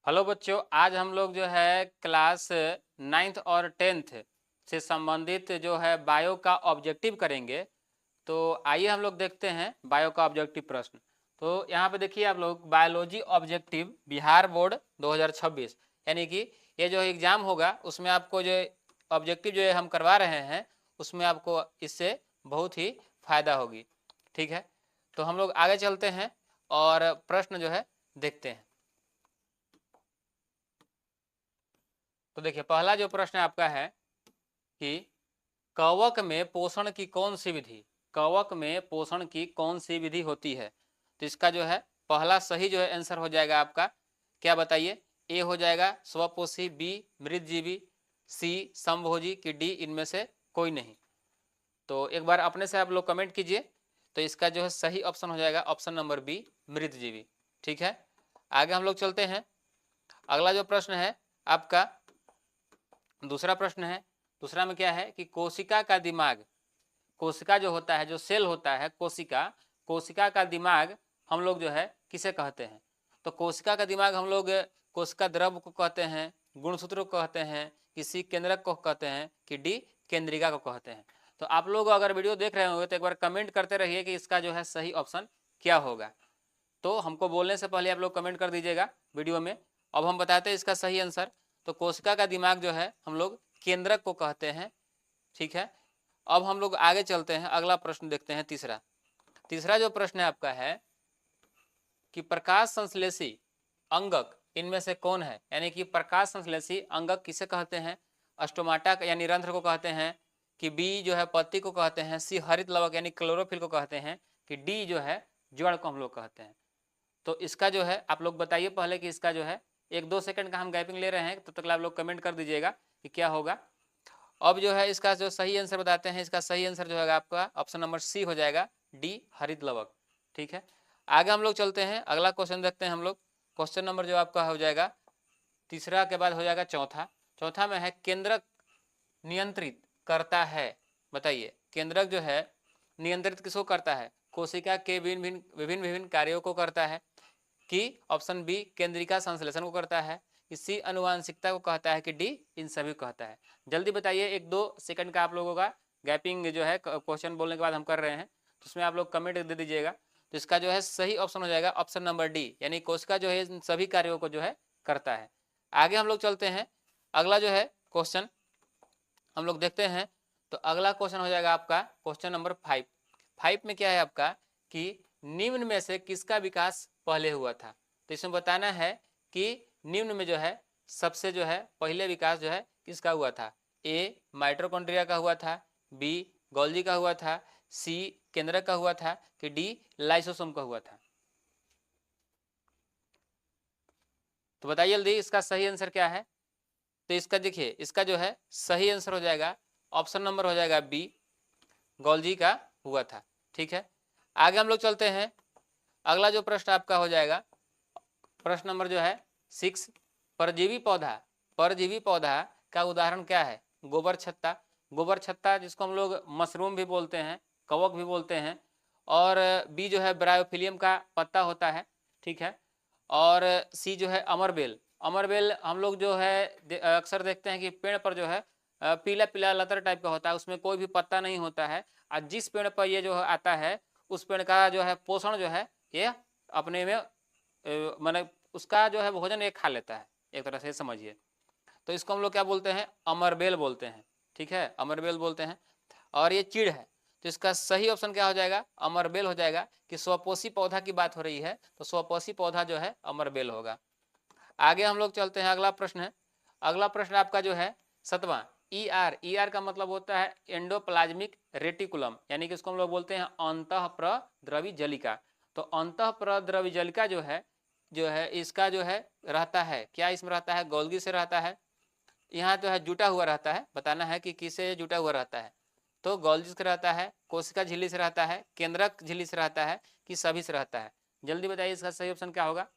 Hello बच्चों, आज हम लोग जो है क्लास 9th और 10th से संबंधित जो है बायो का ऑब्जेक्टिव करेंगे। तो आइए हम लोग देखते हैं बायो का ऑब्जेक्टिव प्रश्न। तो यहाँ पे देखिए आप लोग, बायोलॉजी ऑब्जेक्टिव बिहार बोर्ड 2026, यानी कि ये जो एग्ज़ाम होगा उसमें आपको जो ऑब्जेक्टिव जो हम करवा रहे हैं उसमें आपको इससे बहुत ही फायदा होगी। ठीक है, तो हम लोग आगे चलते हैं और प्रश्न जो है देखते हैं। तो देखिए, पहला जो प्रश्न आपका है कि कवक में पोषण की कौन सी विधि, कवक में पोषण की कौन सी विधि होती है। तो इसका जो है पहला सही जो है आंसर हो जाएगा आपका, क्या बताइए। ए हो जाएगा स्वपोषी, बी मृतजीवी, सी समभोजी, की डी इनमें से कोई नहीं। तो एक बार अपने से आप लोग कमेंट कीजिए। तो इसका जो है सही ऑप्शन हो जाएगा ऑप्शन नंबर बी मृतजीवी। ठीक है, आगे हम लोग चलते हैं। अगला जो प्रश्न है आपका, दूसरा प्रश्न है। दूसरा में क्या है कि कोशिका का दिमाग, कोशिका जो होता है, जो सेल होता है कोशिका, कोशिका का दिमाग हम लोग जो है किसे कहते हैं। तो कोशिका का दिमाग हम लोग कोशिका द्रव को कहते हैं, गुणसूत्र को कहते हैं, किसी केंद्रक को कहते हैं, कि डी केंद्रिका को कहते हैं। तो आप लोग अगर वीडियो देख रहे होंगे तो एक बार कमेंट करते रहिए कि इसका जो है सही ऑप्शन क्या होगा। तो हमको बोलने से पहले आप लोग कमेंट कर दीजिएगा वीडियो में। अब हम बताते हैं इसका सही आंसर। तो कोशिका का दिमाग जो है हम लोग केंद्रक को कहते हैं। ठीक है, अब हम लोग आगे चलते हैं, अगला प्रश्न देखते हैं। तीसरा तीसरा जो प्रश्न है आपका है कि प्रकाश संश्लेषी अंगक इनमें से कौन है, यानी कि प्रकाश संश्लेषी अंगक किसे कहते हैं। अस्टोमाटा यानी रंध्र को कहते हैं, कि बी जो है पत्ती को कहते हैं, सी हरित लवक यानी क्लोरोफिल को कहते हैं, कि डी जो है जड़ को हम लोग कहते हैं। तो इसका जो है आप लोग बताइए पहले कि इसका जो है 1-2 सेकंड का हम गैपिंग ले रहे हैं, तब तक आप लोग कमेंट कर दीजिएगा कि क्या होगा। अब जो है इसका जो सही आंसर बताते हैं। इसका सही आंसर जो है आपका ऑप्शन नंबर सी हो जाएगा, डी हरित लवक। ठीक है, आगे हम लोग चलते हैं, अगला क्वेश्चन देखते हैं हम लोग। क्वेश्चन नंबर जो आपका हो जाएगा तीसरा के बाद हो जाएगा चौथा। चौथा में है केंद्रक नियंत्रित करता है। बताइए, केंद्रक जो है नियंत्रित किसको करता है। कोशिका के विभिन्न विभिन्न कार्यों को करता है, कि ऑप्शन बी केंद्रिका संश्लेषण को करता है, सी अनुवांशिकता को कहता है, कि डी इन सभी को कहता है। जल्दी बताइए, 1-2 सेकंड का आप लोगों का गैपिंग जो है क्वेश्चन बोलने के बाद हम कर रहे हैं, तो उसमें आप लोग कमेंट दे दीजिएगा। तो इसका जो है सही ऑप्शन हो जाएगा ऑप्शन नंबर डी, यानी कोशिका जो है इन सभी कार्यों को जो है करता है। आगे हम लोग चलते हैं, अगला जो है क्वेश्चन हम लोग देखते हैं। तो अगला क्वेश्चन हो जाएगा आपका क्वेश्चन नंबर 5। 5 में क्या है आपका कि निम्न में से किसका विकास पहले हुआ था। तो इसमें बताना है कि निम्न में जो है सबसे जो है पहले विकास जो है किसका हुआ था। ए माइटोकॉन्ड्रिया का हुआ था, बी गोल्जी का हुआ था, सी केंद्रक का हुआ था, कि डी लाइसोसोम का हुआ था। तो बताइए जल्दी इसका सही आंसर क्या है। तो इसका देखिए, इसका जो है सही आंसर हो जाएगा ऑप्शन नंबर हो जाएगा बी, गोल्जी का हुआ था। ठीक है, आगे हम लोग चलते हैं। अगला जो प्रश्न आपका हो जाएगा प्रश्न नंबर जो है 6। परजीवी पौधा, परजीवी पौधा का उदाहरण क्या है। गोबर छत्ता, गोबर छत्ता जिसको हम लोग मशरूम भी बोलते हैं, कवक भी बोलते हैं। और बी जो है ब्रायोफिलियम का पत्ता होता है। ठीक है, और सी जो है अमरबेल, अमरबेल हम लोग जो है अक्सर देखते हैं कि पेड़ पर जो है पीला पीला लतर टाइप का होता है, उसमें कोई भी पत्ता नहीं होता है। और जिस पेड़ पर ये जो आता है उस पेड़ का जो है पोषण जो है ये अपने में मैंने उसका जो है भोजन ये खा लेता है, एक तरह से समझिए। तो इसको हम लोग क्या बोलते हैं, अमरबेल बोलते हैं। ठीक है, अमरबेल बोलते हैं, और ये चीड़ है। तो इसका सही ऑप्शन क्या हो जाएगा, अमरबेल हो जाएगा। कि स्वपोषी पौधा की बात हो रही है तो स्वपोषी पौधा जो है अमरबेल होगा। आगे हम लोग चलते हैं, अगला प्रश्न है। अगला प्रश्न आपका जो है 7वां, ई आर, ई आर का मतलब होता है एंडोप्लाज्मिक रेटिकुलम, यानी कि इसको हम लोग बोलते हैं अंतःप्रद्रवी जलिका। तो अंतःप्रद्रवी जलिका जो है इसका जो है रहता है क्या, इसमें रहता है गोल्गी से रहता है। यहाँ जो है जुटा हुआ रहता है, बताना है कि किसे जुटा हुआ रहता है। तो गोल्गी से रहता है, कोशिका झिल्ली से रहता है, केंद्रक झिल्ली से रहता है, कि सभी से रहता है। जल्दी बताइए इसका सही ऑप्शन क्या होगा।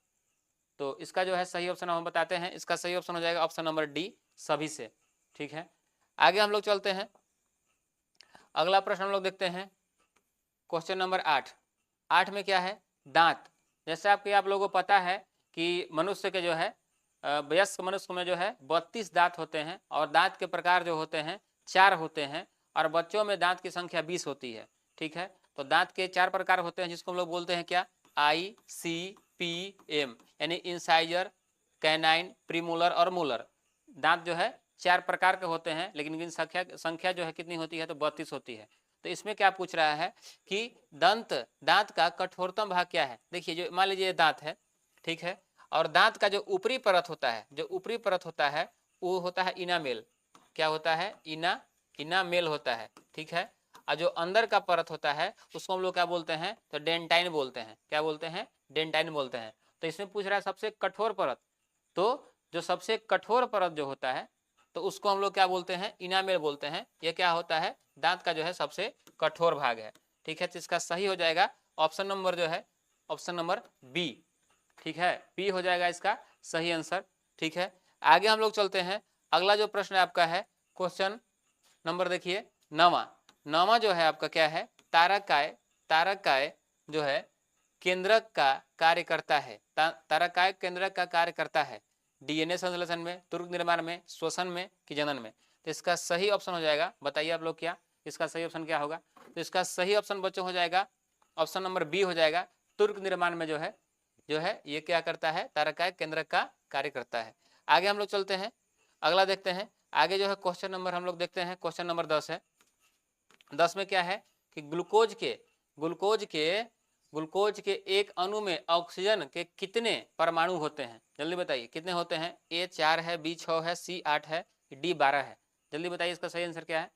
तो इसका जो है सही ऑप्शन हम बताते हैं, इसका सही ऑप्शन हो जाएगा ऑप्शन नंबर डी, सभी से। ठीक है, आगे हम लोग चलते हैं। अगला प्रश्न हम लोग देखते हैं क्वेश्चन नंबर 8। 8 में क्या है, दांत। जैसे आप लोगों को पता है कि मनुष्य के जो है वयस्क मनुष्य में जो है 32 दांत होते हैं और दांत के प्रकार जो होते हैं 4 होते हैं और बच्चों में दांत की संख्या 20 होती है। ठीक है, तो दांत के 4 प्रकार होते हैं जिसको हम लोग बोलते हैं क्या, ICPM, यानी इंसाइजर, कैनाइन, प्रीमोलर और मोलर। दांत जो है 4 प्रकार के होते हैं, लेकिन इनकी संख्या जो है कितनी होती है, तो 32 होती है। तो इसमें क्या पूछ रहा है कि दांत का कठोरतम भाग क्या है। देखिए, जो मान लीजिए दांत है, ठीक है, और दांत का जो ऊपरी परत होता है, वो होता है इनामेल। क्या होता है, इनामेल होता है। ठीक है, और जो अंदर का परत होता है उसको हम लोग क्या बोलते हैं, तो डेंटाइन बोलते हैं। क्या बोलते हैं, डेंटाइन बोलते हैं। तो इसमें पूछ रहा है सबसे कठोर परत, तो जो सबसे कठोर परत जो होता है तो उसको हम लोग क्या बोलते हैं, इनामेल बोलते हैं। ये क्या होता है, दांत का जो है सबसे कठोर भाग है। ठीक है, तो इसका सही हो जाएगा ऑप्शन नंबर जो है, ऑप्शन नंबर बी। ठीक है, बी हो जाएगा इसका सही आंसर। ठीक है, आगे हम लोग चलते हैं। अगला जो प्रश्न आपका है, क्वेश्चन नंबर देखिए 9वां जो है आपका क्या है, तारकाय जो है केंद्रक का कार्य करता है। तारकाय केंद्रक का कार्य करता है डीएनए संश्लेषण में, तुरक निर्माण में, श्वसन में कि जनन में। तो इसका सही ऑप्शन हो जाएगा, बताइए आप लोग क्या इसका सही ऑप्शन क्या होगा। तो इसका सही ऑप्शन बच्चों हो जाएगा ऑप्शन नंबर बी हो जाएगा। तुरक निर्माण में जो है ये क्या करता है, तारकाय केंद्रक का कार्य करता है। आगे हम लोग चलते हैं, अगला देखते हैं। आगे जो है क्वेश्चन नंबर हम लोग देखते हैं, क्वेश्चन नंबर 10 है। 10 में क्या है कि ग्लूकोज के एक अणु में ऑक्सीजन के कितने परमाणु होते हैं, जल्दी बताइए कितने होते हैं। ए 4 है, बी 6 है, सी 8 है, डी 12 है। जल्दी बताइए इसका सही आंसर क्या है।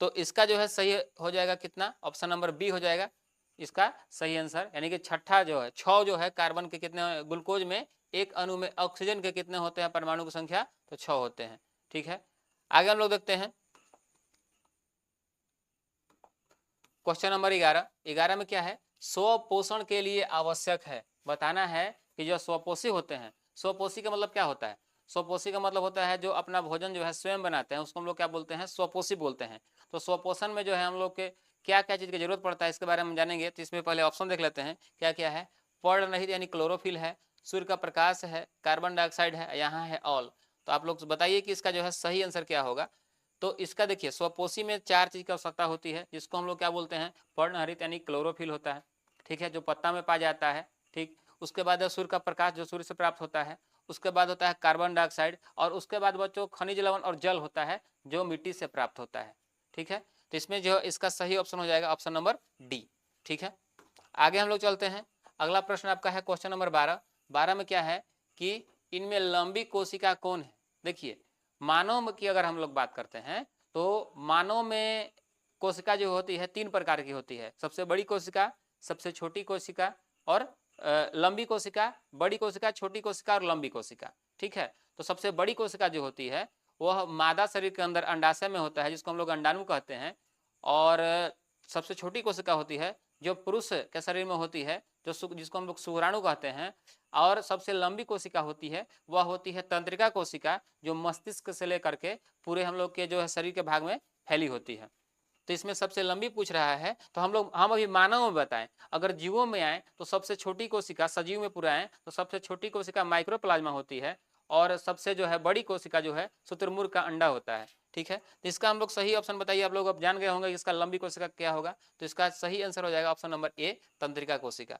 तो इसका जो है सही हो जाएगा कितना, ऑप्शन नंबर बी हो जाएगा इसका सही आंसर। यानी कि छठा जो है 6 जो है कार्बन के कितने, ग्लूकोज में एक अणु में ऑक्सीजन के कितने होते हैं परमाणु की संख्या, तो 6 होते हैं। ठीक है, आगे हम लोग देखते हैं क्वेश्चन नंबर 11 में क्या है, स्वपोषण के लिए आवश्यक है। बताना है कि जो स्वपोषी होते हैं, स्वपोषी का मतलब क्या होता है, स्वपोषी का मतलब होता है जो अपना भोजन जो है स्वयं बनाते हैं, उसको हम लोग क्या बोलते हैं, स्वपोषी बोलते हैं। तो स्वपोषण में जो है हम लोग के क्या क्या चीज की जरूरत पड़ता है इसके बारे में जानेंगे। तो इसमें पहले ऑप्शन देख लेते हैं क्या क्या है। पर्णरहित यानी क्लोरोफिल है, सूर्य का प्रकाश है, कार्बन डाइऑक्साइड है, यहाँ है ऑल। तो आप लोग बताइए कि इसका जो है सही आंसर क्या होगा। तो इसका देखिए स्वपोषी में 4 चीज की आवश्यकता होती है, जिसको हम लोग क्या बोलते हैं, पर्णहरित यानी क्लोरोफिल होता है। ठीक है, जो पत्ता में पाया जाता है। ठीक, उसके बाद है सूर्य का प्रकाश जो सूर्य से प्राप्त होता है। उसके बाद होता है कार्बन डाइऑक्साइड, और उसके बाद बच्चों खनिज लवण और जल होता है जो मिट्टी से प्राप्त होता है। ठीक है, तो इसमें जो इसका सही ऑप्शन हो जाएगा ऑप्शन नंबर डी। ठीक है, आगे हम लोग चलते हैं। अगला प्रश्न आपका है क्वेश्चन नंबर 12 में क्या है कि इनमें लंबी कोशिका कौन है। देखिए, मानव की अगर हम लोग बात करते हैं तो मानव में कोशिका जो होती है 3 प्रकार की होती है, सबसे बड़ी कोशिका, सबसे छोटी कोशिका और लंबी कोशिका, बड़ी कोशिका, छोटी कोशिका और लंबी कोशिका। ठीक है, तो सबसे बड़ी कोशिका जो होती है वह मादा शरीर के अंदर अंडाशय में होता है, जिसको हम लोग अंडाणु कहते हैं। और सबसे छोटी कोशिका होती है जो पुरुष के शरीर में होती है, जो जिसको हम लोग शुक्राणु कहते हैं। और सबसे लंबी कोशिका होती है वह होती है तंत्रिका कोशिका, जो मस्तिष्क से लेकर के पूरे हम लोग के जो है शरीर के भाग में फैली होती है। तो इसमें सबसे लंबी पूछ रहा है, तो हम अभी मानव में बताएं। अगर जीवों में आए तो सबसे छोटी कोशिका, सजीव में पूरा आए तो सबसे छोटी कोशिका माइक्रोप्लाज्मा होती है, और सबसे जो है बड़ी कोशिका जो है शुतुरमुर्ग का अंडा होता है। ठीक है, तो इसका हम लोग सही ऑप्शन बताइए। आप लोग अब जान गए होंगे इसका लंबी कोशिका क्या होगा। तो इसका सही आंसर हो जाएगा ऑप्शन नंबर ए, तंत्रिका कोशिका।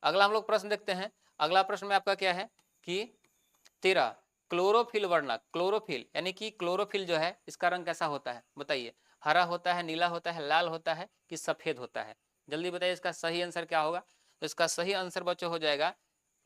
अगला हम लोग प्रश्न देखते हैं। अगला प्रश्न में आपका क्या है कि 13 क्लोरोफिल वर्णक, क्लोरोफिल यानी कि क्लोरोफिल जो है इसका रंग कैसा होता है, बताइए। हरा होता है, नीला होता है, लाल होता है कि सफेद होता है। जल्दी बताइए इसका सही आंसर क्या होगा। तो इसका सही आंसर बच्चों हो जाएगा,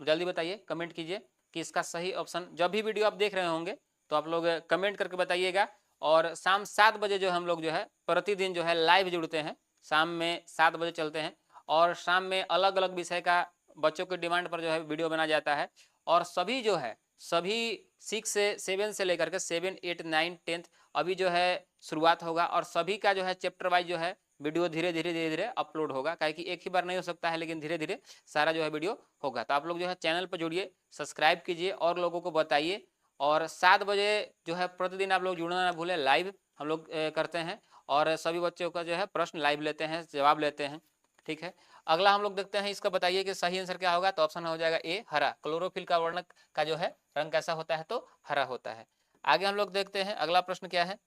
जल्दी बताइए, कमेंट कीजिए कि इसका सही ऑप्शन। जब भी वीडियो आप देख रहे होंगे तो आप लोग कमेंट करके बताइएगा। और शाम 7 बजे जो हम लोग जो है प्रतिदिन जो है लाइव जुड़ते हैं, शाम में 7 बजे चलते हैं। और शाम में अलग अलग विषय का बच्चों के डिमांड पर जो है वीडियो बना जाता है। और सभी जो है सभी 6 से 7 से लेकर के 7, 8, 9, 10 अभी जो है शुरुआत होगा। और सभी का जो है चैप्टर वाइज जो है वीडियो धीरे धीरे अपलोड होगा, काहे कि एक ही बार नहीं हो सकता है, लेकिन धीरे धीरे सारा जो है वीडियो होगा। तो आप लोग जो है चैनल पर जुड़िए, सब्सक्राइब कीजिए और लोगों को बताइए। और 7 बजे जो है प्रतिदिन आप लोग जुड़ना ना भूलें, लाइव हम लोग करते हैं और सभी बच्चों का जो है प्रश्न लाइव लेते हैं, जवाब लेते हैं। ठीक है, अगला हम लोग देखते हैं, इसका बताइए कि सही आंसर क्या होगा। तो ऑप्शन हो जाएगा ए, हरा। क्लोरोफिल का वर्ण का जो है रंग कैसा होता है, तो हरा होता है। आगे हम लोग देखते हैं अगला प्रश्न क्या है।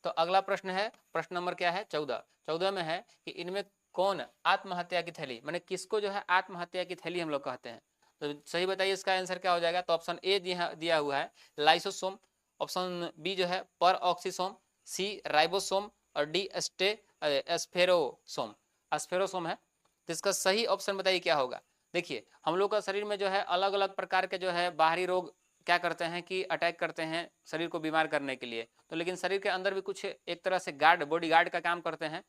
तो अगला प्रश्न है, प्रश्न नंबर क्या है, 14। 14 में है कि इनमें कौन आत्महत्या की थैली, माने किसको जो है आत्महत्या की थैली हम लोग कहते हैं। तो सही बताइए इसका आंसर क्या हो जाएगा। तो ऑप्शन ए दिया हुआ है लाइसोसोम, ऑप्शन बी जो है पर ऑक्सीसोम, सी राइबोसोम और डी एस्फेरोसोम। एस्फेरोसोम है। तो इसका सही ऑप्शन बताइए क्या होगा। देखिए हम लोग का शरीर में जो है अलग अलग प्रकार के जो है बाहरी रोग क्या करते हैं कि अटैक करते हैं शरीर को बीमार करने के लिए। तो लेकिन शरीर के अंदर भी कुछ एक तरह से गार्ड, बॉडी गार्ड का काम करते हैं,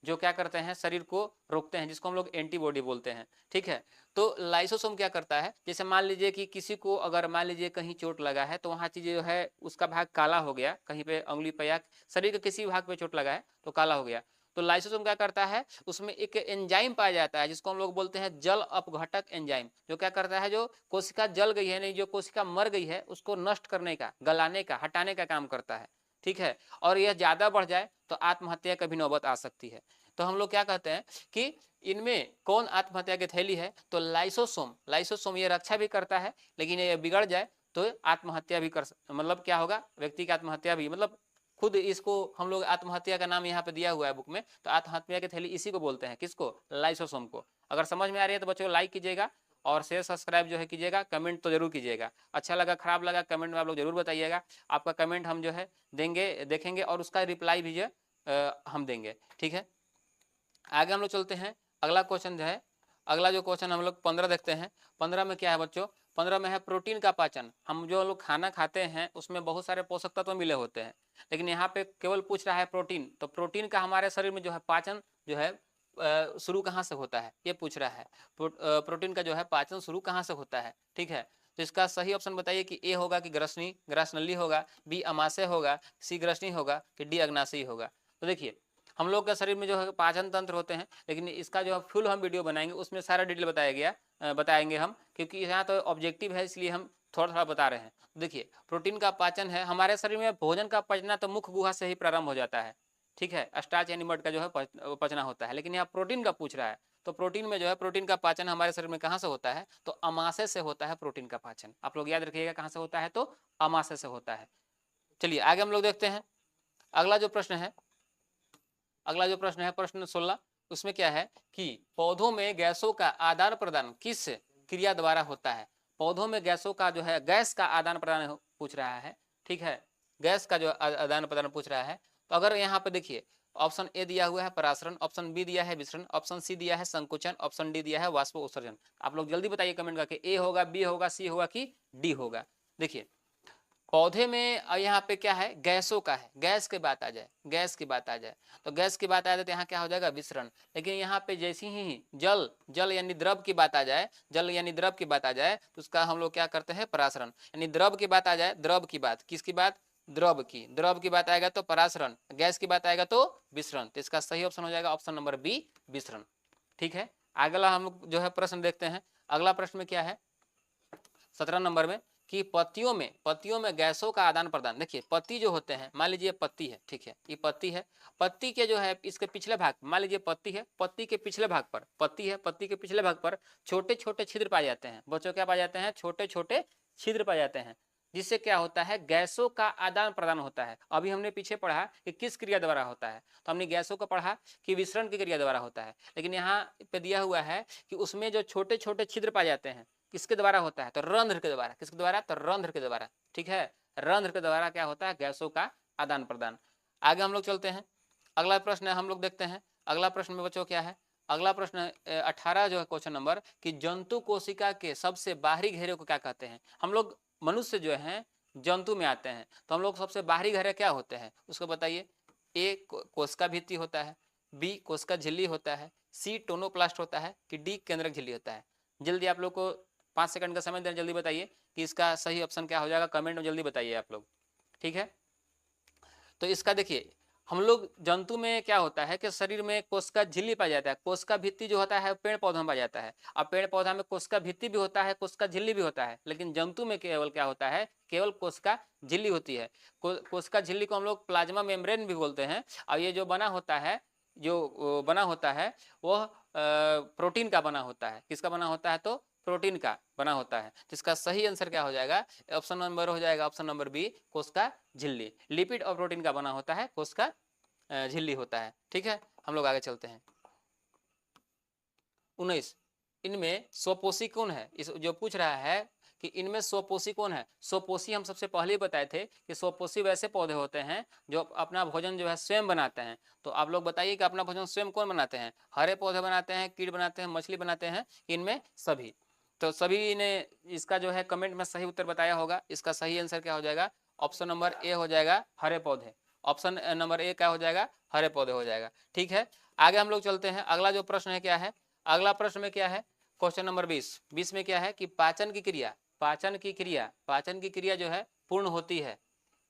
जो क्या करते हैं शरीर को रोकते हैं, जिसको हम लोग एंटीबॉडी बोलते हैं। ठीक है। तो लाइसोसोम क्या करता है, जैसे मान लीजिए कि किसी को अगर मान लीजिए कहीं चोट लगा है, तो वहाँ चीज़ जो है उसका भाग काला हो गया, कहीं पे उंगली पे या शरीर के किसी भाग पे चोट लगा है तो काला हो गया। तो लाइसोसोम क्या करता है, उसमें एक एंजाइम पाया जाता है जिसको हम लोग बोलते हैं जल अपघटक एंजाइम, जो क्या करता है, जो कोशिका जल गई है, नहीं जो कोशिका मर गई है उसको नष्ट करने का, गलाने का, हटाने का काम करता है। ठीक है। और यह ज्यादा बढ़ जाए तो आत्महत्या का भी नौबत आ सकती है। तो हम लोग क्या कहते हैं कि इनमें कौन आत्महत्या की थैली है, तो लाइसोसोम। लाइसोसोम ये रक्षा भी करता है, लेकिन ये बिगड़ जाए तो आत्महत्या भी कर, मतलब क्या होगा, व्यक्ति की आत्महत्या भी, मतलब खुद इसको हम लोग आत्महत्या का नाम यहाँ पे दिया हुआ है बुक में। तो आत्महत्या की थैली इसी को बोलते हैं, किसको, लाइसोसोम को। अगर समझ में आ रही है तो बच्चों लाइक कीजिएगा और शेयर सब्सक्राइब जो है कीजिएगा, कमेंट तो जरूर कीजिएगा। अच्छा लगा खराब लगा कमेंट में आप लोग जरूर बताइएगा। आपका कमेंट हम जो है देंगे, देखेंगे और उसका रिप्लाई भी जो हम देंगे। ठीक है। आगे हम लोग चलते हैं, अगला क्वेश्चन जो है, अगला जो क्वेश्चन हम लोग 15 देखते हैं। 15 में क्या है बच्चों, 15 में है प्रोटीन का पाचन। हम जो लोग खाना खाते हैं उसमें बहुत सारे पोषक तत्व मिले होते हैं, लेकिन यहाँ पे केवल पूछ रहा है प्रोटीन। तो प्रोटीन का हमारे शरीर में जो है पाचन जो है शुरू कहाँ से होता है, ये पूछ रहा है। प्रोटीन का जो है पाचन शुरू कहाँ से होता है। ठीक है। तो इसका सही ऑप्शन बताइए कि ए होगा कि ग्रसनी ग्रासनली होगा, बी अमाशय होगा, सी ग्रसनी होगा कि डी अग्नाशयी होगा। तो देखिए हम लोग के शरीर में जो है पाचन तंत्र होते हैं, लेकिन इसका जो फुल हम वीडियो बनाएंगे उसमें सारा डिटेल बताया गया, बताएंगे हम, क्योंकि यहाँ तो ऑब्जेक्टिव है इसलिए हम थोड़ा थोड़ा बता रहे हैं। देखिए प्रोटीन का पाचन है, हमारे शरीर में भोजन का पचना तो मुख्य गुहा से ही प्रारंभ हो जाता है। ठीक है। स्टार्च यानी मड का जो है पचना होता है, लेकिन यहाँ प्रोटीन का पूछ रहा है। तो प्रोटीन में जो है प्रोटीन का पाचन हमारे शरीर में कहाँ से होता है, तो अमाशय से होता है प्रोटीन का पाचन। आप लोग याद रखिएगा कहाँ से होता है, तो अमाशय से होता है। चलिए आगे हम लोग देखते हैं अगला जो प्रश्न है। अगला जो प्रश्न है प्रश्न 16, उसमें क्या है कि पौधों में गैसों का आदान प्रदान किस क्रिया द्वारा होता है। पौधों में गैसों का जो है गैस का आदान प्रदान पूछ रहा है। ठीक है। गैस का जो आदान प्रदान पूछ रहा है। तो अगर यहाँ पे देखिए ऑप्शन ए दिया हुआ है परासरण, ऑप्शन बी दिया है विसरण, ऑप्शन सी दिया है संकुचन, ऑप्शन डी दिया है वाष्प उत्सर्जन। आप लोग जल्दी बताइए कमेंट करके, ए होगा, बी होगा, सी होगा कि डी होगा। देखिए पौधे में यहाँ पे क्या है, गैसों का है, गैस की बात आ जाए, गैस की बात आ जाए, तो गैस की बात आ जाए तो यहाँ क्या हो जाएगा, विसरण। लेकिन यहाँ पे जैसे ही जल जल यानी द्रव की बात आ जाए, जल यानी द्रव की बात आ जाए, तो उसका हम लोग क्या करते हैं, परासरण। यानी द्रव की बात आ जाए, द्रव की बात, किसकी बात, द्रव की, द्रव की बात आएगा तो परासरण, गैस की बात आएगा तो विसरण। तो इसका सही ऑप्शन हो जाएगा ऑप्शन नंबर बी, विसरण। ठीक है। अगला हम लोग जो है प्रश्न देखते हैं। अगला प्रश्न में क्या है, 17 नंबर में, कि पत्तियों में गैसों का आदान प्रदान। देखिए पत्ती जो होते हैं, मान लीजिए पत्ती है, ठीक है, ये पत्ती है, पत्ती के जो है इसके पिछले भाग, मान लीजिए पत्ती है, पत्ती के पिछले भाग पर, पत्ती है, पत्ती के पिछले भाग पर छोटे छोटे छिद्र पाए जाते हैं। बच्चों क्या पाए जाते हैं, छोटे छोटे छिद्र पाए जाते हैं, जिससे क्या होता है, गैसों का आदान प्रदान होता है। अभी हमने पीछे पढ़ा कि किस क्रिया द्वारा होता है, तो हमने गैसों को पढ़ा कि विसरण की क्रिया द्वारा होता है, लेकिन यहाँ पे दिया हुआ है कि उसमें जो छोटे छोटे छिद्र पाए जाते हैं किसके द्वारा होता है, तो रंध्र के द्वारा। किसके द्वारा, तो रंध्र के द्वारा। ठीक है। रंध्र के द्वारा क्या होता है, गैसों का आदान प्रदान। आगे हम लोग चलते हैं, अगला प्रश्न हम लोग देखते हैं। अगला प्रश्न में बच्चों क्या है, अगला प्रश्न 18 जो है क्वेश्चन नंबर, कि जंतु कोशिका के सबसे बाहरी घेरे को क्या कहते हैं। हम लोग मनुष्य जो है जंतु में आते हैं, तो हम लोग सबसे बाहरी घेरे क्या होते हैं उसको बताइए। ए कोशिका भित्ति होता है, बी कोशिका झिल्ली होता है, सी टोनोप्लास्ट होता है कि डी केंद्रक झिल्ली होता है। जल्दी आप लोग को 5 सेकंड का समय दें, जल्दी बताइए कि इसका सही ऑप्शन क्या हो जाएगा, कमेंट में जल्दी बताइए आप लोग। ठीक है। तो इसका देखिए हम लोग जंतु में क्या होता है कि शरीर में कोशिका झिल्ली पाया जाता है, कोशिका भित्ति जो होता है पेड़ पौधा में पाया जाता है। अब पेड़ पौधा में कोशिका भित्ति भी होता है, कोशिका झिल्ली भी होता है, लेकिन जंतु में केवल क्या होता है, केवल कोशिका झिल्ली होती है। कोशिका झिल्ली को हम लोग प्लाज्मा मेम्ब्रेन भी बोलते हैं। और ये जो बना होता है, जो बना होता है वह प्रोटीन का बना होता है। किसका बना होता है? तो प्रोटीन का बना होता है। तो इसका सही आंसर क्या हो जाएगा? ऑप्शन नंबर हो जाएगा ऑप्शन नंबर बी, कोशिका झिल्ली। लिपिड और प्रोटीन का बना होता है, कोशिका झिल्ली होता है। ठीक है, हम लोग आगे चलते हैं। 19, इनमें स्वपोषी कौन है? इस जो पूछ रहा है कि इनमें स्वपोषी कौन है। स्वपोषी हम सबसे पहले ही बताए थे कि स्वपोषी वैसे पौधे होते हैं जो अपना भोजन जो है स्वयं बनाते हैं। तो आप लोग बताइए कि अपना भोजन स्वयं कौन बनाते हैं? हरे पौधे बनाते हैं, कीट बनाते हैं, मछली बनाते हैं, इनमें सभी। तो सभी ने इसका जो है कमेंट में सही उत्तर बताया होगा। इसका सही आंसर क्या हो जाएगा? ऑप्शन नंबर ए हो जाएगा, हरे पौधे। ऑप्शन नंबर ए क्या हो जाएगा? हरे पौधे हो जाएगा। ठीक है, आगे हम लोग चलते हैं। अगला जो प्रश्न है क्या है? अगला प्रश्न में क्या है? क्वेश्चन नंबर 20 में क्या है कि पाचन की क्रिया जो है पूर्ण होती है।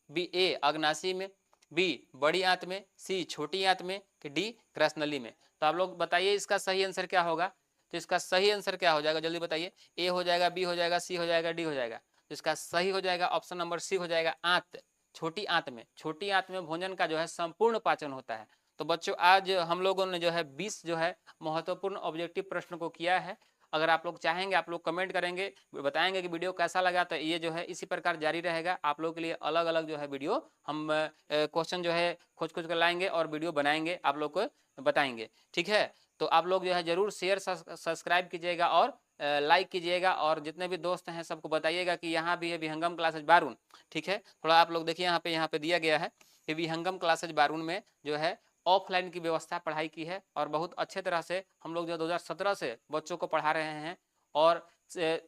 बी ए अग्नाशी में, बी बड़ी आंत में, सी छोटी आंत में, कि डी कृष्णनली में। तो आप लोग बताइए इसका सही आंसर क्या होगा? तो इसका सही आंसर क्या हो जाएगा? जल्दी बताइए। ए हो जाएगा, बी हो जाएगा, सी हो जाएगा, डी हो जाएगा। तो इसका सही हो जाएगा ऑप्शन नंबर सी हो जाएगा, आंत, छोटी आंत में। छोटी आंत में भोजन का जो है संपूर्ण पाचन होता है। तो बच्चों आज हम लोगों ने जो है 20 जो है महत्वपूर्ण ऑब्जेक्टिव प्रश्न को किया है। अगर आप लोग चाहेंगे, आप लोग कमेंट करेंगे, बताएंगे कि वीडियो कैसा लगा, तो ये जो है इसी प्रकार जारी रहेगा। आप लोगों के लिए अलग अलग जो है वीडियो हम क्वेश्चन जो है खोज कर लाएंगे और वीडियो बनाएंगे, आप लोग को बताएंगे। ठीक है, तो आप लोग जो है जरूर शेयर सब्सक्राइब कीजिएगा और लाइक कीजिएगा, और जितने भी दोस्त हैं सबको बताइएगा कि यहाँ भी है विहंगम क्लासेज बारून। ठीक है, थोड़ा आप लोग देखिए यहाँ पे दिया गया है कि विहंगम क्लासेज बारून में जो है ऑफलाइन की व्यवस्था पढ़ाई की है, और बहुत अच्छे तरह से हम लोग जो 2017 से बच्चों को पढ़ा रहे हैं, और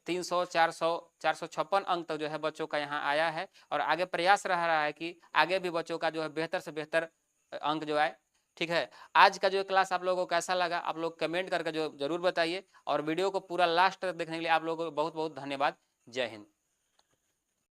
300 400 456 अंक तक जो है बच्चों का यहाँ आया है। और आगे प्रयास रहा है कि आगे भी बच्चों का जो है बेहतर से बेहतर अंक जो आए। ठीक है, आज का जो क्लास आप लोगों को कैसा लगा, आप लोग कमेंट करके जो जरूर बताइए, और वीडियो को पूरा लास्ट तक देखने के लिए आप लोगों को बहुत बहुत धन्यवाद। जय हिंद।